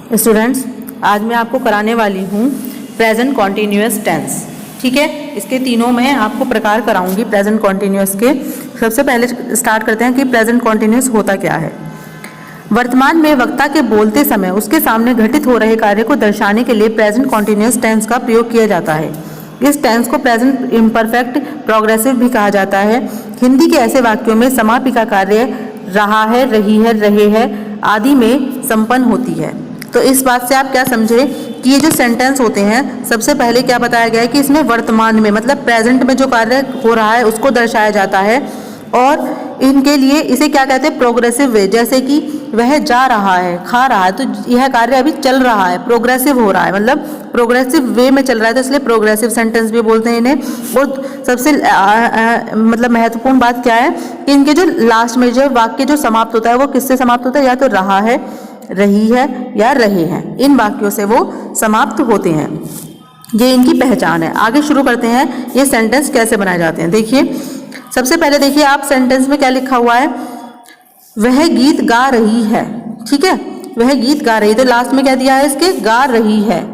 Students, आज मैं आपको कराने वाली हूँ प्रेजेंट कॉन्टिन्यूअस टेंस। ठीक है, इसके तीनों में आपको प्रकार कराऊंगी प्रेजेंट कॉन्टिन्यूअस के। सबसे पहले स्टार्ट करते हैं कि प्रेजेंट कॉन्टिन्यूअस होता क्या है। वर्तमान में वक्ता के बोलते समय उसके सामने घटित हो रहे कार्य को दर्शाने के लिए प्रेजेंट कॉन्टिन्यूअस टेंस का प्रयोग किया जाता है। इस टेंस को प्रेजेंट इम्परफेक्ट प्रोग्रेसिव भी कहा जाता है। हिंदी के ऐसे वाक्यों में समापि का कार्य रहा है, रही है, रहे है आदि में संपन्न होती है। तो इस बात से आप क्या समझे कि ये जो सेंटेंस होते हैं, सबसे पहले क्या बताया गया है कि इसमें वर्तमान में मतलब प्रेजेंट में जो कार्य हो रहा है उसको दर्शाया जाता है, और इनके लिए इसे क्या कहते हैं, प्रोग्रेसिव वे। जैसे कि वह जा रहा है, खा रहा है, तो यह कार्य अभी चल रहा है, प्रोग्रेसिव हो रहा है, मतलब प्रोग्रेसिव वे में चल रहा है, तो इसलिए प्रोग्रेसिव सेंटेंस भी बोलते हैं इन्हें। और सबसे मतलब महत्वपूर्ण बात क्या है कि इनके जो लास्ट में जो वाक्य जो समाप्त होता है वो किससे समाप्त होता है, या तो रहा है, रही है या रहे हैं, इन वाक्यों से वो समाप्त होते हैं। ये इनकी पहचान है। आगे शुरू करते हैं ये सेंटेंस कैसे बनाए जाते हैं। देखिए, सबसे पहले देखिए आप सेंटेंस में क्या लिखा हुआ है, वह गीत गा रही है। ठीक है, वह गीत गा रही है, तो लास्ट में क्या दिया है इसके, गा रही है।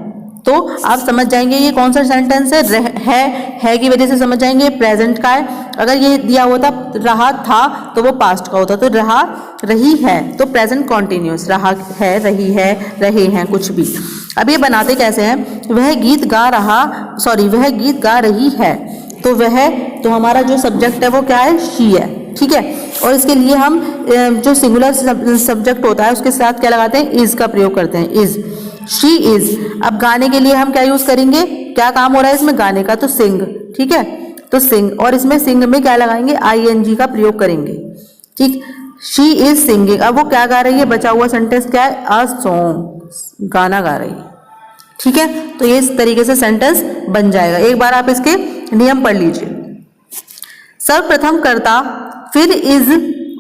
तो आप समझ जाएंगे ये कौन सा सेंटेंस है की वजह से समझ जाएंगे प्रेजेंट का है। अगर ये दिया होता रहा था तो वो पास्ट का होता, तो रहा, रही है तो प्रेजेंट कॉन्टिन्यूअस, रहा है, रही है, रहे हैं, कुछ भी। अब ये बनाते कैसे हैं, वह गीत गा रही है, तो वह, तो हमारा जो सब्जेक्ट है वो क्या है, शी है। ठीक है, और इसके लिए हम जो सिंगुलर सब्जेक्ट होता है उसके साथ क्या लगाते हैं, इज का प्रयोग करते हैं, इज, शी इज। अब गाने के लिए हम क्या यूज करेंगे, क्या काम हो रहा है इसमें गाने का, तो सिंग। ठीक है, तो सिंग, और इसमें सिंग में क्या लगाएंगे, ING का प्रयोग करेंगे। ठीक, शी इज सिंगिंग। अब वो क्या गा रही है, बचा हुआ सेंटेंस क्या है, अ सॉन्ग, गाना गा रही है। ठीक है, तो ये इस तरीके से सेंटेंस बन जाएगा। एक बार आप इसके नियम पढ़ लीजिए। सर्वप्रथम कर्ता, फिर इज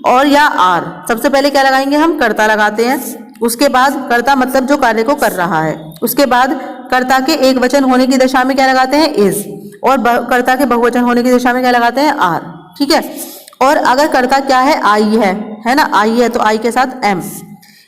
और या आर। सबसे पहले क्या लगाएंगे हम, कर्ता लगाते हैं। उसके बाद कर्ता मतलब जो कार्य को कर रहा है। उसके बाद कर्ता के एक वचन होने की दशा में क्या लगाते हैं, इज, और कर्ता के बहुवचन होने की दशा में क्या लगाते हैं, आर। ठीक है, और अगर कर्ता क्या है, आई है ना, आई है, तो आई के साथ एम।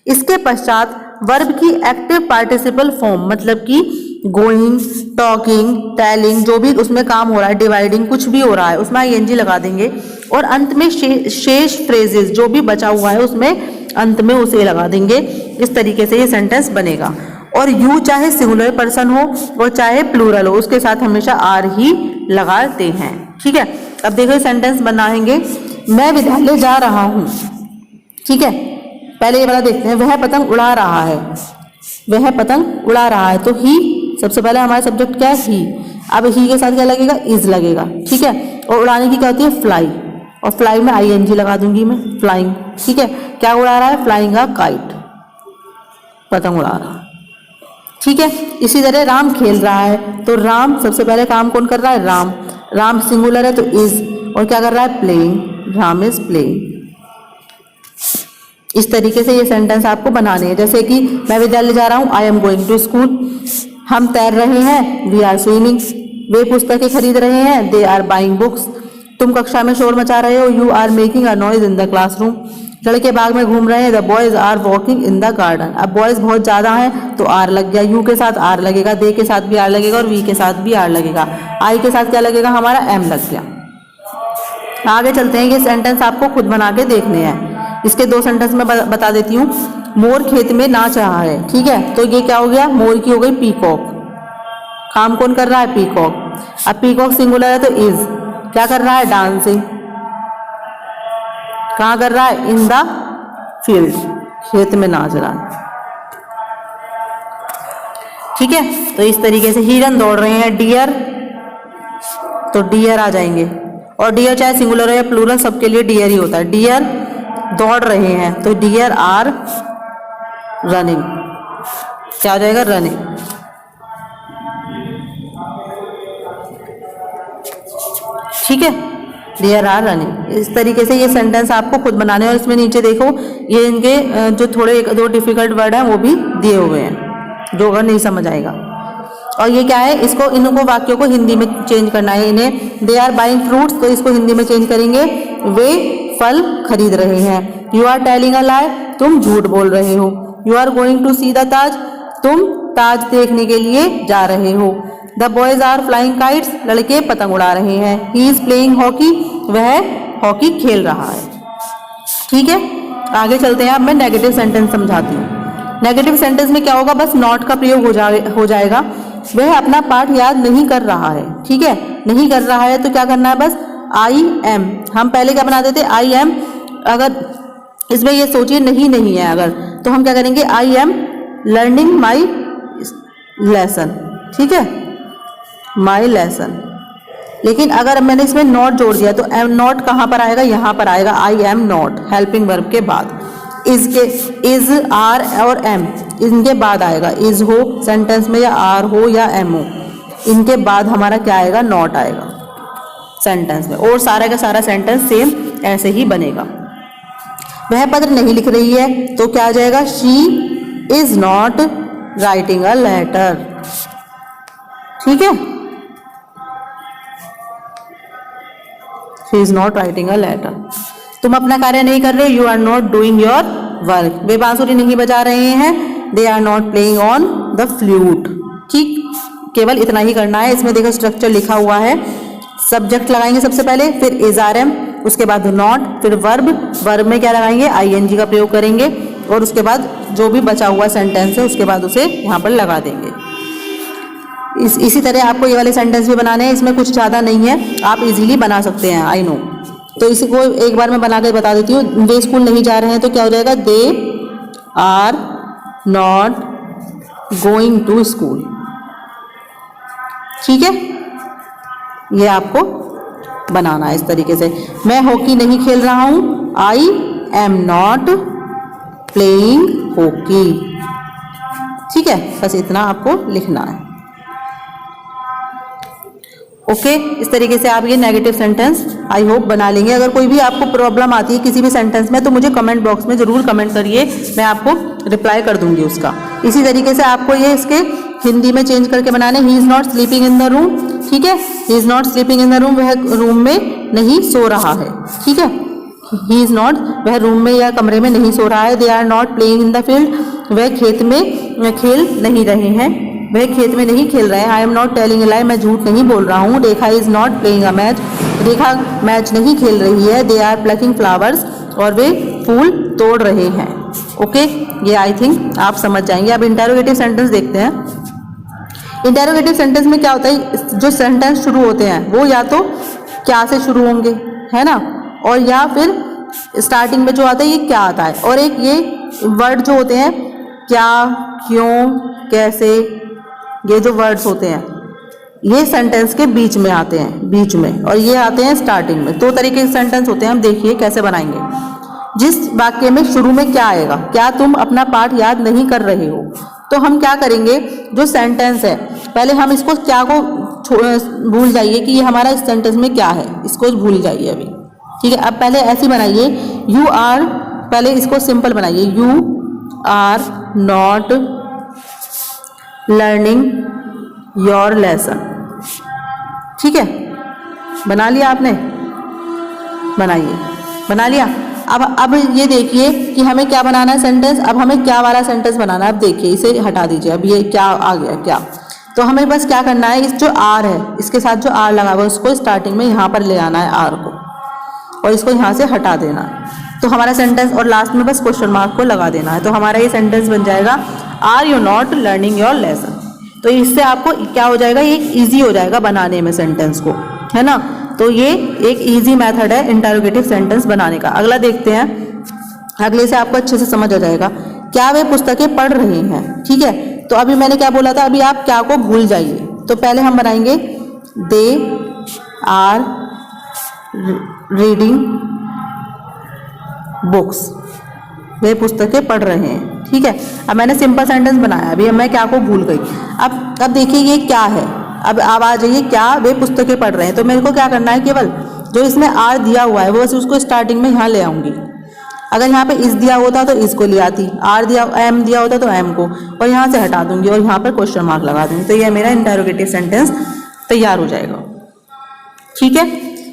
इसके पश्चात वर्ब की एक्टिव पार्टिसिपल फॉर्म, मतलब कि गोइंग, टॉकिंग, टेलिंग, जो भी उसमें काम हो रहा है, डिवाइडिंग, कुछ भी हो रहा है, उसमें ING लगा देंगे। और अंत में शेष फ्रेजेस जो भी बचा हुआ है उसमें अंत में उसे लगा देंगे। इस तरीके से ये सेंटेंस बनेगा। और यू चाहे सिंगुलर पर्सन हो और चाहे प्लूरल हो, उसके साथ हमेशा आर ही लगाते हैं। ठीक है, अब देखो सेंटेंस बनाएंगे। मैं विद्यालय जा रहा हूँ। ठीक है, पहले ये वाला देखते हैं, वह पतंग उड़ा रहा है, वह पतंग उड़ा रहा है, तो ही, सबसे पहले हमारा सब्जेक्ट क्या है, ही। अब ही के साथ क्या लगेगा, इज लगेगा। ठीक है, और उड़ाने की क्या होती है, फ्लाई, और फ्लाई में ING लगा दूंगी मैं, फ्लाइंग। ठीक है, क्या उड़ा रहा है, फ्लाइंग अ काइट, पतंग उड़ा रहा है। ठीक है, इसी तरह राम खेल रहा है, तो राम, सबसे पहले काम कौन कर रहा है, राम। राम सिंगुलर है तो इज, और क्या कर रहा है, प्लेइंग, राम इज प्लेइंग। इस तरीके से ये सेंटेंस आपको बनाने हैं। जैसे कि मैं विद्यालय जा रहा हूँ, I am going to school. हम तैर रहे हैं, वी आर स्विमिंग। वे पुस्तकें खरीद रहे हैं, दे आर बाइंग बुक्स। तुम कक्षा में शोर मचा रहे हो, you are making a noise in the classroom. लड़के बाग में घूम रहे हैं, the boys are walking in the garden. अब बॉयज बहुत ज्यादा हैं तो आर लग गया, यू के साथ आर लगेगा, दे के साथ भी आर लगेगा, और वी के साथ भी आर लगेगा। आई के साथ क्या लगेगा, हमारा एम लग गया। आगे चलते हैं, ये सेंटेंस आपको खुद बना के देखने हैं। इसके दो सेंटेंस में बता देती हूँ। मोर खेत में नाच रहा है। ठीक है, तो ये क्या हो गया, मोर की हो गई पीकॉक। काम कौन कर रहा है, पीकॉक। अब पीकॉक सिंगुलर है तो इज, क्या कर रहा है, डांसिंग। कहाँ कर रहा है, इन द फील्ड, खेत में नाच रहा है। ठीक है, तो इस तरीके से हिरन दौड़ रहे हैं, डियर, तो डियर आ जाएंगे। और डियर चाहे सिंगुलर हो या प्लूरल, सबके लिए डियर ही होता है। डियर दौड़ रहे हैं, तो डियर आर रनिंग, क्या हो जाएगा, रनिंग। ठीक है, डियर आर रनिंग। इस तरीके से ये सेंटेंस आपको खुद बनाने, और इसमें नीचे देखो ये इनके जो थोड़े एक दो डिफिकल्ट वर्ड हैं वो भी दिए हुए हैं, जो अगर नहीं समझ आएगा। और ये क्या है, इसको, इनको वाक्यों को हिंदी में चेंज करना है इन्हें। दे आर बाइंग फ्रूट्स, तो इसको हिंदी में चेंज करेंगे, वे फल खरीद रहे हैं। You are telling a lie, तुम झूठ बोल रहे हो। You are going to see the Taj, तुम ताज देखने के लिए जा रहे हो। The boys are flying kites, लड़के पतंग उड़ा रहे हैं। ही इज प्लेइंग हॉकी, वह हॉकी खेल रहा है। ठीक है, आगे चलते हैं। अब मैं नेगेटिव सेंटेंस समझाती हूँ। नेगेटिव सेंटेंस में क्या होगा, बस नॉट का प्रयोग हो जाएगा। वह अपना पाठ याद नहीं कर रहा है। ठीक है, नहीं कर रहा है तो क्या करना है, बस आई एम। हम पहले क्या बनाते थे, आई एम। अगर इसमें ये सोचिए नहीं है अगर, तो हम क्या करेंगे, I am learning my lesson. ठीक है, माई लेसन। लेकिन अगर मैंने इसमें नॉट जोड़ दिया तो एम नॉट कहाँ पर आएगा, यहाँ पर आएगा। आई एम नॉट हेल्पिंग वर्ब के बाद। इज के, इज, आर और एम इनके बाद आएगा। इज हो सेंटेंस में, या आर हो या एम हो, इनके बाद हमारा क्या आएगा, नॉट आएगा सेंटेंस में। और सारा का सारा सेंटेंस सेम ऐसे ही बनेगा। वह पत्र नहीं लिख रही है तो क्या आ जाएगा, she is not writing a letter. ठीक है, she is not writing a letter. तुम अपना कार्य नहीं कर रहे, you are not doing your work. वे बांसुरी नहीं बजा रहे हैं, they are not playing on the flute. ठीक, केवल इतना ही करना है। इसमें देखो स्ट्रक्चर लिखा हुआ है। सब्जेक्ट लगाएंगे सबसे पहले, फिर इज आर एम, उसके बाद नॉट, फिर वर्ब। वर्ब में क्या लगाएंगे, आईएनजी का प्रयोग करेंगे, और उसके बाद जो भी बचा हुआ सेंटेंस है उसके बाद उसे यहाँ पर लगा देंगे। इसी तरह आपको ये वाले सेंटेंस भी बनाने हैं। इसमें कुछ ज़्यादा नहीं है, आप इजीली बना सकते हैं, आई नो। तो इसी को एक बार मैं बना कर बता देती हूँ। वे स्कूल नहीं जा रहे हैं तो क्या हो जाएगा, they are not going to school. ठीक है, ये आपको बनाना है इस तरीके से। मैं हॉकी नहीं खेल रहा हूँ, I am not playing hockey. ठीक है, बस इतना आपको लिखना है। ओके, इस तरीके से आप ये नेगेटिव सेंटेंस आई होप बना लेंगे। अगर कोई भी आपको प्रॉब्लम आती है किसी भी सेंटेंस में तो मुझे कमेंट बॉक्स में ज़रूर कमेंट करिए, मैं आपको रिप्लाई कर दूंगी उसका। इसी तरीके से आपको ये इसके हिंदी में चेंज करके बनाने। He is not sleeping in the room. ठीक है, he is not sleeping in the room, वह रूम में नहीं सो रहा है। ठीक है, ही इज़ नॉट, वह रूम में या कमरे में नहीं सो रहा है। They are not playing in the field, वह खेत में खेल नहीं रहे हैं, वह खेत में नहीं खेल रहे हैं। I am not telling a lie, मैं झूठ नहीं बोल रहा हूँ। Rekha is not playing a match, Rekha match नहीं खेल रही है। दे आर प्लकिंग फ्लावर्स, और वे फूल तोड़ रहे हैं। ओके, ये आई थिंक आप समझ जाएंगे। अब इंटेरोगेटिव सेंटेंस देखते हैं। इंटेरोगेटिव सेंटेंस में क्या होता है, जो सेंटेंस शुरू होते हैं वो या तो क्या से शुरू होंगे, है ना, और या फिर स्टार्टिंग में जो आता है ये क्या आता है, और एक ये वर्ड जो होते हैं क्या, क्यों, कैसे, ये जो वर्ड्स होते हैं ये सेंटेंस के बीच में आते हैं, बीच में, और ये आते हैं स्टार्टिंग में। दो तरीके के सेंटेंस होते हैं, हम देखिए कैसे बनाएंगे। जिस वाक्य में शुरू में क्या आएगा, क्या तुम अपना पाठ याद नहीं कर रहे हो, तो हम क्या करेंगे, जो सेंटेंस है पहले हम इसको क्या को भूल जाइए कि ये हमारा इस सेंटेंस में क्या है, इसको भूल जाइए अभी। ठीक है, अब पहले ऐसी बनाइए, यू आर, पहले इसको सिंपल बनाइए, you are not learning your lesson. ठीक है, बना लिया आपने, बनाइए, बना लिया। अब ये देखिए कि हमें क्या बनाना है सेंटेंस। अब हमें क्या वाला सेंटेंस बनाना है, अब देखिए इसे हटा दीजिए। अब ये क्या आ गया, क्या, तो हमें बस क्या करना है, इस जो आर है इसके साथ जो आर लगा हुआ है उसको स्टार्टिंग में यहाँ पर ले आना है आर को, और इसको यहाँ से हटा देना है। तो हमारा सेंटेंस, और लास्ट में बस क्वेश्चन मार्क को लगा देना है, तो हमारा ये सेंटेंस बन जाएगा, are you not learning your lesson. तो इससे आपको क्या हो जाएगा, ये ईजी हो जाएगा बनाने में सेंटेंस को, है ना। तो ये एक इजी मेथड है इंटरोगेटिव सेंटेंस बनाने का। अगला देखते हैं, अगले से आपको अच्छे से समझ आ जाएगा। क्या वे पुस्तकें पढ़ रहे हैं, ठीक है। तो अभी मैंने क्या बोला था, अभी आप क्या को भूल जाइए। तो पहले हम बनाएंगे दे आर रीडिंग बुक्स, वे पुस्तकें पढ़ रहे हैं, ठीक है। अब मैंने सिंपल सेंटेंस बनाया, अभी मैं क्या को भूल गई। अब देखिए ये क्या है, अब आप आ जाइए, क्या वे पुस्तकें पढ़ रहे हैं। तो मेरे को क्या करना है, केवल जो इसमें आर दिया हुआ है वो बस उसको स्टार्टिंग में यहाँ ले आऊँगी। अगर यहाँ पे इस दिया होता तो इसको ले आती, आर दिया एम दिया होता तो एम को, और यहाँ से हटा दूंगी और यहाँ पर क्वेश्चन मार्क लगा दूंगी। तो ये मेरा इंटरोगेटिव सेंटेंस तैयार हो जाएगा, ठीक है।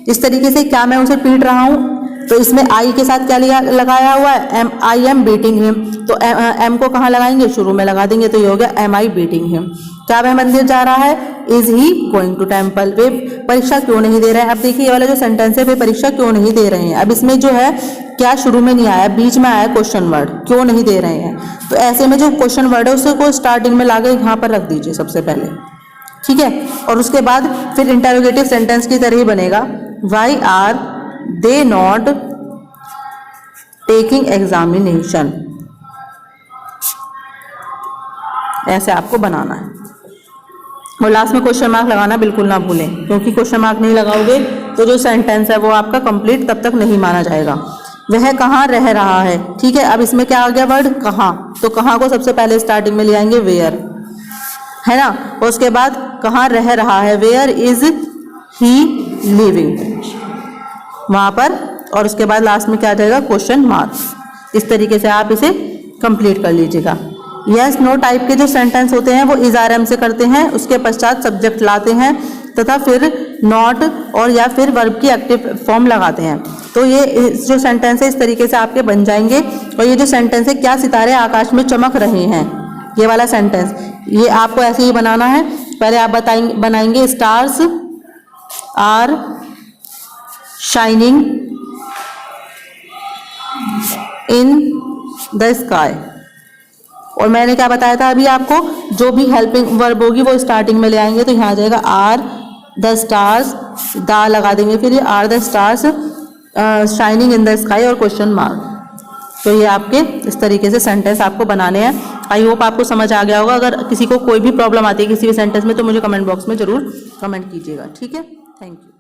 इस तरीके से क्या मैं उसे पीट रहा हूँ, तो इसमें आई के साथ क्या लगाया हुआ है, आई एम बीटिंग हिम, तो एम को कहाँ लगाएंगे, शुरू में लगा देंगे, तो ये हो गया एम आई बीटिंग हिम। क्या वह मंदिर जा रहा है, is he going to temple, वे परीक्षा क्यों नहीं दे रहे हैं। अब देखिए ये वाला जो सेंटेंस है, वे परीक्षा क्यों नहीं दे रहे हैं, अब इसमें जो है क्या शुरू में नहीं आया, बीच में आया क्वेश्चन वर्ड, क्यों नहीं दे रहे हैं। तो ऐसे में जो क्वेश्चन वर्ड है उसको स्टार्टिंग में लाके यहाँ पर रख दीजिए सबसे पहले, ठीक है। और उसके बाद फिर इंटरोगेटिव सेंटेंस की तरह ही बनेगा, why are they not taking examination, ऐसे आपको बनाना है। और लास्ट में क्वेश्चन मार्क लगाना बिल्कुल ना भूलें, क्योंकि क्वेश्चन मार्क नहीं लगाओगे तो जो सेंटेंस है वो आपका कंप्लीट तब तक नहीं माना जाएगा। वह कहाँ रह रहा है, ठीक है। अब इसमें क्या आ गया वर्ड कहाँ, तो कहाँ को सबसे पहले स्टार्टिंग में ले आएंगे वेयर, है ना। और उसके बाद कहाँ रह रहा है, वेयर इज ही लिविंग, वहां पर। और उसके बाद लास्ट में क्या आ जाएगा, क्वेश्चन मार्क। इस तरीके से आप इसे कंप्लीट कर लीजिएगा। यस नो टाइप के जो सेंटेंस होते हैं वो इज आर एम से करते हैं, उसके पश्चात सब्जेक्ट लाते हैं तथा फिर नॉट और या फिर वर्ब की एक्टिव फॉर्म लगाते हैं। तो ये जो सेंटेंस है इस तरीके से आपके बन जाएंगे। और ये जो सेंटेंस है, क्या सितारे आकाश में चमक रहे हैं, ये वाला सेंटेंस, ये आपको ऐसे ही बनाना है। पहले आप बनाएंगे stars are shining in the sky. और मैंने क्या बताया था अभी आपको, जो भी हेल्पिंग वर्ब होगी वो स्टार्टिंग में ले आएंगे, तो यहाँ आ जाएगा आर द स्टार्स, दा लगा देंगे, फिर ये are the stars shining in the sky और क्वेश्चन मार्क। तो ये आपके इस तरीके से सेंटेंस आपको बनाने हैं। आई होप आपको समझ आ गया होगा। अगर किसी को कोई भी प्रॉब्लम आती है किसी भी सेंटेंस में तो मुझे कमेंट बॉक्स में जरूर कमेंट कीजिएगा, ठीक है। Thank you.